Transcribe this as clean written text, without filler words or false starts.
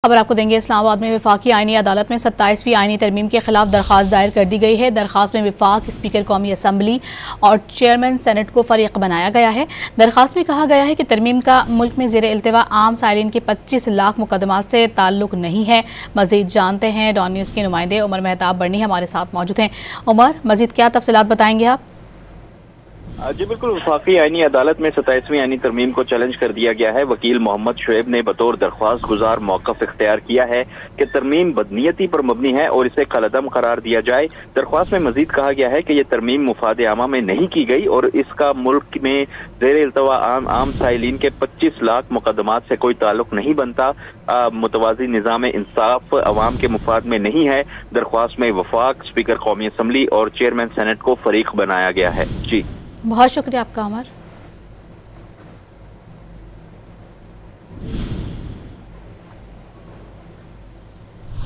खबर आपको देंगे। इस्लामाबाद में वफाकी आईनी अदालत में 27वीं आईनी तरमीम के खिलाफ दरखास्त दायर कर दी गई है। दरखास्त में वफाक, स्पीकर कौमी असम्बली और चेयरमैन सेनेट को फरीक बनाया गया है। दरखास्त में कहा गया है कि तरमीम का मुल्क में ज़ेर इल्तिवा आम साइलिन के 25 लाख मुकदमात से ताल्लुक नहीं है। मजीद जानते हैं, डॉन न्यूज़ के नुमाइंदे उमर मेहताब बरनी हमारे साथ मौजूद हैं। उमर, मजीद क्या तफसीलात बताएंगे आप? जी बिल्कुल, वफाकी आईनी अदालत में 27वीं आईनी तरमीम को चैलेंज कर दिया गया है। वकील मोहम्मद शुएब ने बतौर दरख्वास्त गुजार मौक़िफ़ इख्तियार किया है कि तरमीम बदनीयती पर मबनी है और इसे कलअदम करार दिया जाए। दरख्वास्त में मजीद कहा गया है कि यह तरमीम मुफाद आमा में नहीं की गई और इसका मुल्क में ज़ेर इल्तिवा आम साइलिन के 25 लाख मुकदमात से कोई ताल्लुक नहीं बनता। मुतवाज़ी निज़ाम इंसाफ अवाम के मुफाद में नहीं है। दरख्वास्त में वफाक, स्पीकर कौमी असम्बली और चेयरमैन सेनेट को फरीक बनाया गया है। जी बहुत शुक्रिया आपका उमर।